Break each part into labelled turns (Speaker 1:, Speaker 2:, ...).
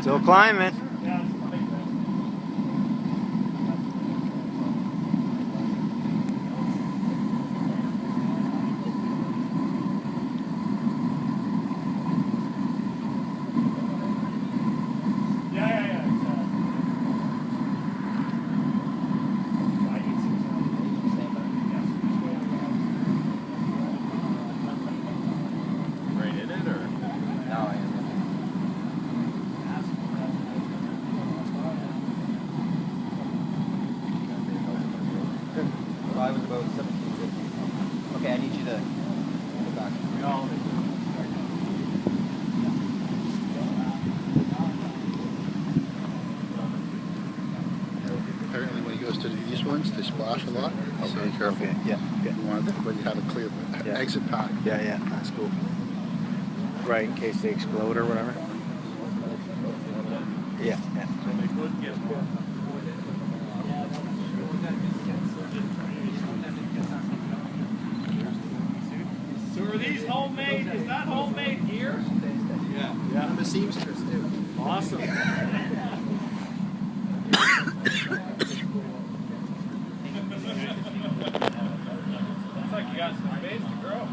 Speaker 1: Still climbing.
Speaker 2: I was about 1750. Okay, I need you to go back.
Speaker 3: Apparently when he goes to these ones, they splash a lot. So be careful.
Speaker 1: Okay. Yeah.
Speaker 3: You want everybody to have a clear exit path.
Speaker 1: Yeah, that's cool. Right, in case they explode or whatever. Yeah.
Speaker 4: So are these homemade? Is that homemade gear?
Speaker 2: Yeah.
Speaker 4: Yeah.
Speaker 2: The seamstress too.
Speaker 4: Awesome. Looks like you got some space to grow.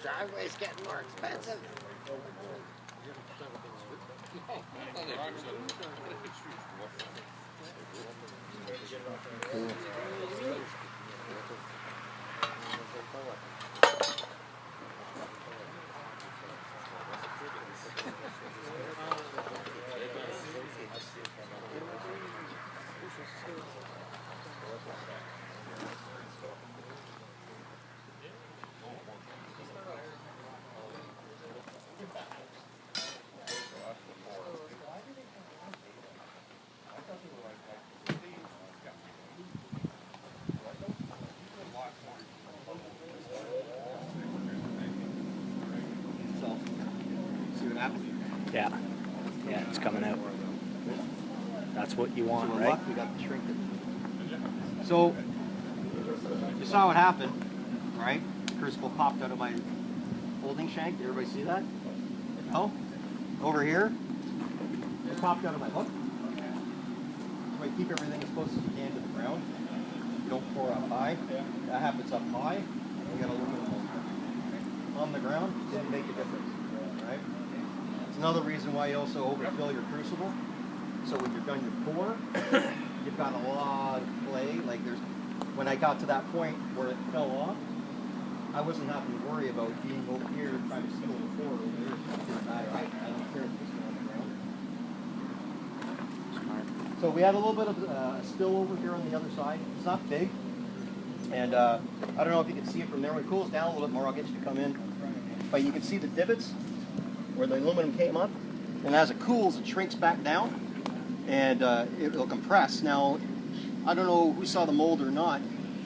Speaker 5: Driveway's getting more expensive.
Speaker 1: Yeah. Yeah, it's coming out. That's what you want,
Speaker 2: So we're
Speaker 1: right?
Speaker 2: lucky we got the shrinkage. So you saw what happened, right? The crucible popped out of my holding shank. Did everybody see that? No? Over here, it popped out of my hook. So I keep everything as close as you can to the ground. You don't pour up high. That happens up high. You got aluminum on the ground. It didn't make a difference, right? It's another reason why you also overfill your crucible. So when you're done your pour, you've got a lot of play. Like when I got to that point where it fell off, I wasn't having to worry about being over here trying to steal the pour over there. It didn't matter. I don't care if it's on the ground. So we had a little bit of a spill over here on the other side. It's not big. And I don't know if you can see it from there. When it cools down a little bit more, I'll get you to come in. But you can see the divots where the aluminum came up. And as it cools, it shrinks back down. And it'll compress. Now, I don't know who saw the mold or not.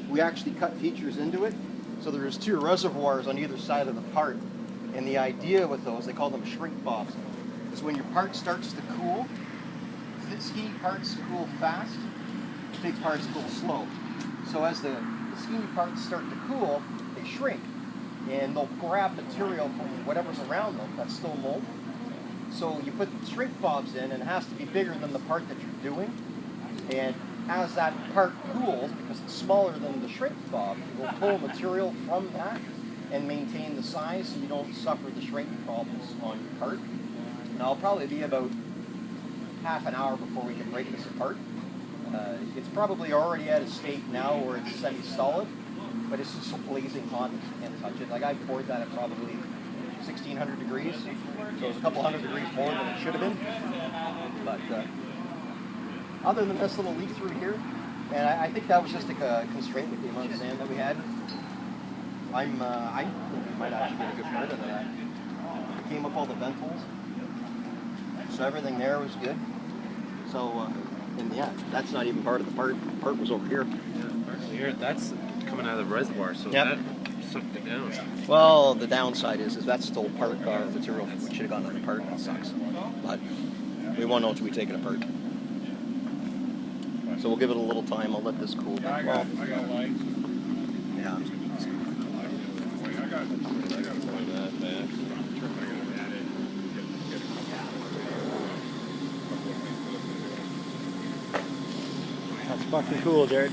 Speaker 2: We actually cut features into it. So there's 2 reservoirs on either side of the part. And the idea with those, they call them shrink bobs, is when your part starts to cool, skinny parts cool fast, big parts cool slow. So as the skinny parts start to cool, they shrink. And they'll grab material from whatever's around them that's still mold. So you put shrink bobs in, and it has to be bigger than the part that you're doing. And as that part cools, because it's smaller than the shrink bob, it will pull material from that and maintain the size so you don't suffer the shrink problems on your part. Now, it'll probably be about half an hour before we can break this apart. It's probably already at a state now where it's semi-solid, but it's just so blazing hot that you can't touch it. Like I poured that at probably 1600 degrees, so it's a couple hundred degrees more than it should have been. But other than this little leak through here, and I think that was just a constraint with the amount of sand that we had. I think we might actually get a good part of that. It came up all the vent holes, so everything there was good. So, and yeah, that's not even part of the part. The part was over here.
Speaker 6: Here, that's coming out of the reservoir, so that sucked it down.
Speaker 2: Well, the downside is that's still part of our material which should have gone in the part. That sucks. But we won't know until we take it apart. So we'll give it a little time. I'll let this cool.
Speaker 4: I got lights.
Speaker 2: Yeah. I'm just gonna keep this going.
Speaker 1: That's fucking cool, Jared.